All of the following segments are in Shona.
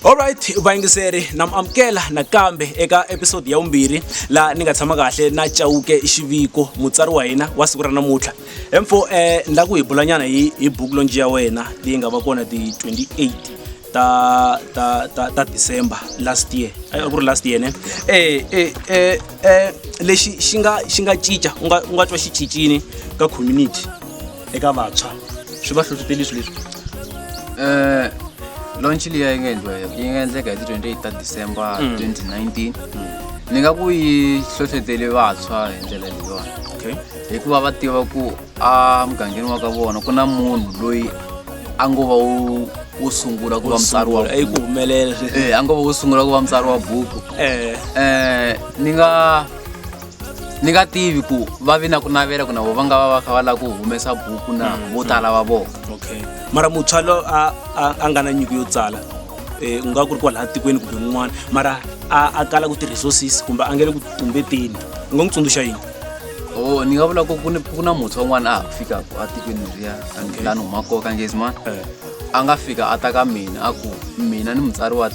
Alright, vayingiseri namamkela nakambe eka episode ya vumbirhi la ni nga tshama kahle na Chauke Xiviko mutsari wa hina wa siku ra namuntlha. Emfo nda ku hi bulanyana hi book launch ya wena leyi nga va kona ti 28 ta December last year. Ku ri last year ne. Lexi xi nga cinca u nga twa xi cincini ka community eka vantshwa. Swi va hlohloteli swilo leswi. Launch liya yingendleka hi 28 December 2019. Ni nga ku yi hlohlotele vantshwa hi ndlela leyiwani. Okay. Hikuva va tiva ku a mugangeni wa ka vona ku na munhu loyi a ngo va u sungula ku va mutsari wa ku humelela. A ngo va u sungula ku va mutsari wa buku. Ni nga tivi ku va vi na ku navela ku na vo va nga va kha va la ku humesa buku na vo tala va vona. Okay. Mara mutswa lo a nga na nyiko yo tsala u nga ku ri kwala tikweni kumbe un'wana mara a kala ku ti-resources kumbe a nge le ku tumbeteni u nga n'wi tsundzuxa yini? Ni nga vula ku na mutswa wun'wana a fikaka a tikweni leriya lani humaka ka ngezimana a nga fika a ta ka mina a ku mina ni mutsari wa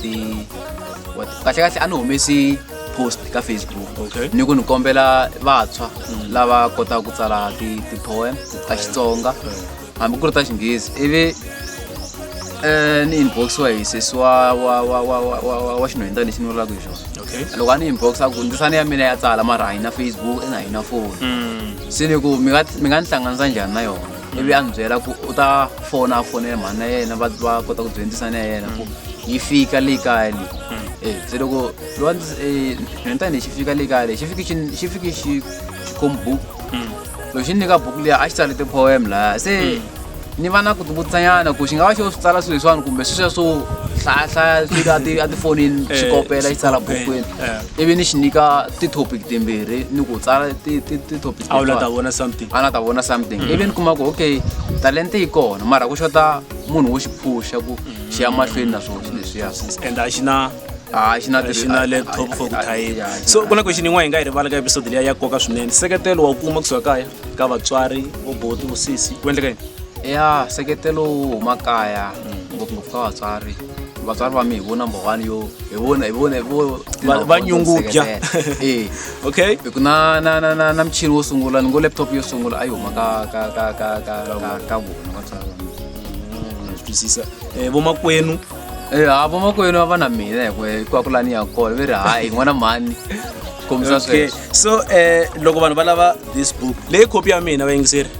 kahlekahle a ni humesi post ka Facebook. Okay. Ni ku ni kombela vantshwa lava kotaka ku tsala ti-poem ta Xitsonga hambi ku ri ta Xinghezi ivi ni inbox wa hisesi wa xinhwenda lexi ni vulaka hi xona. Okay. Loko a ni inbox a ku ndzisana ya mina ya tsala mara a hi na Facebook na hi na phone. Se ni ku mi nga ni hlanganisa njhani na yona ivi a ni byela ku u ta fonela mhani na yena va kota ku dyondzisana ya yena ku yi fika le kaya leyi. Se loko xinhwenda lexi fika le kaya leyi xi fiki xi khomi buku loko xi nyika buku liya a xi tsale ti-poem laya se ni va na ku tivutisanyana ku xi nga va xo swi tsala swilo leswiwani kumbe sweswiya swo hlayahlaya swilo a tifonini xi kopela xi tsala bukwini ivi ni xi nyika ti-topic timbirhi ni ku tsala ti-topic a wu la ta vona something a na ta vona something ivi ni kuma ku okay talente yi kona mara ku xota munhu wo xi phusha ku xi ya mahlweni na swona swilo leswiya and a xi na laptop for ku thayila. So ku na question yin'wana hi nga yi rivala ka episode liya ya koka swinene. Seketelo wa kuma kusuka kaya ka vatswari vo boti vo sisi ku endleka yini? Ya seketelo huma kaya ngopfungopfu ka vatswari va mi hi vo number 1 yo hi vona va nyungukya. Okay. Ku na mchini wo sungula ni ngo laptop yo sungula a yi huma ka vona vatswari va mina. Twisisa vo makwenu vomakwenu va na mina hikuva ku lani ya kona ve ri hayi n'wana mhani kombisa sweswo. So loko vanhu va lava this book leyi copy ya mina vayingiseri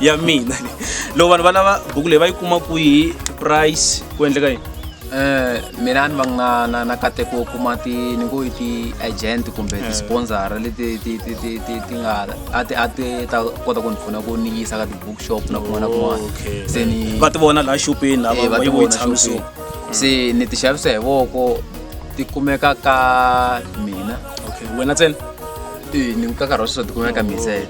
ya mina loko vanhu va lava buku leyi va yi kuma kwihi price ku endleka yini? Mina ni va na kateko kuma ni ngo i ti-agent kumbe ti-sponsor leti ti nga a ti ta kota ku ni pfuna ku ni yisa ka ti-bookshop na kun'wana na kun'wana. Se ni va ti vona laha xopeni lava va yi tshamisiwa. Se ni ti xavisa hi voko ti kumeka ka mina. Okay. Wena ntsena? Ni ka nkarhi wa sweswo ti kumeka mina.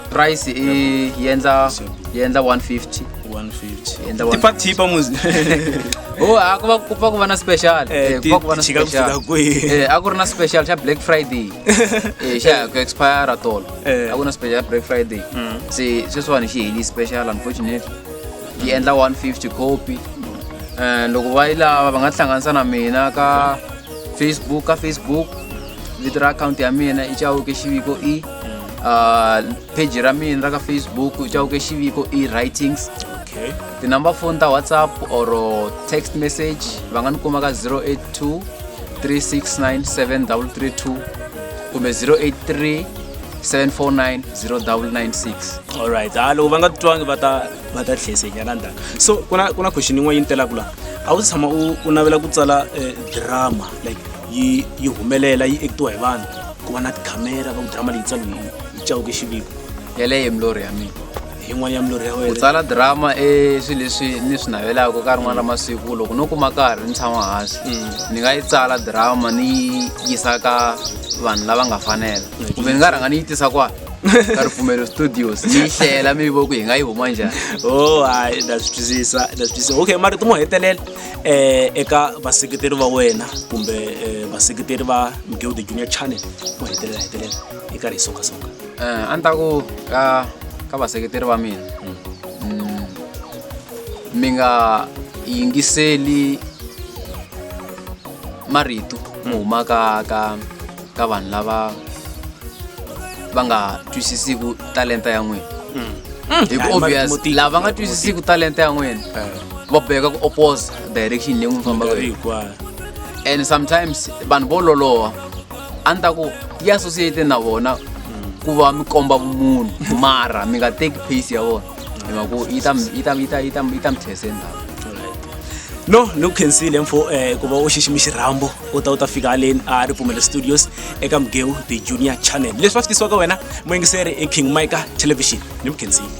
Price yi endla 150. Tipa muzi. A ku va na special. Ku va na special. A ku ri na special xa Black Friday. Xa ku expire at all. A ku na special Black Friday. Se sweswiwani xi heli special unfortunately. Yi endla 150 copy. Loko va yi lava va nga hlanganisa na mina ka Facebook vito ra account ya mina i Chauke Xiviko page ra mina ra ka Facebook i Chauke Xiviko writings. Okay. The number phone ta WhatsApp or text message va nga ni kuma ka 082 369 7332 kumbe 083 749 0996. Alright. Loko va nga twangi va ta hlesenyana ndla. So kuna question yin'wana yi ntelaka la a wu tshama u navela ku tsala drama like yi humelela yi actiwa hi vanhu ku va na tikhamera va ku drama leyi tsaliwe hi Chauke Xiviko? Yaleyo milorho ya mina. Yin'wana ya milorho ya wena? Ku tsala drama swilo leswi ni swi navelaka ka rin'wana ra masiku loko no kuma nkarhi ni tshama hansi ni nga yi tsala drama ni yisa ka vanhu lava nga fanela kumbe ni nga rhanga ni yi tisa ka Ripfumelo Studios ni hlela mi vo ku hi nga yi huma njhani. Oh hayi that's twisisa okay mara timo hetelela eka vaseketeri va wena kumbe vaseketeri va Mgeu the Junior Channel mo hetelela eka ri songa A ni ta ku ka vaseketeri va mina mi nga yingiseli marito mo huma ka vanhu lava va nga twisisiku talenta ya n'wina. Hi ku obvious lava nga twisisiku talenta ya n'wina va boheka ku oppose direction leyi n'wi fambaka hi. And sometimes vanhu vo loloha a ni ta ku ti associate na vona ku va mi komba vumunhu mara mi nga take pace ya vona hi mhaka ku yi ta mi theseni laha. No ni ku khensile mfo ku va u xiximi xirhambo u ta fika haleni a Ripfumelo Studios eka Mgeu the Junior Channel leswi va swi tisiwaka wena muyingiseri i King Micah Television ni mu khensile.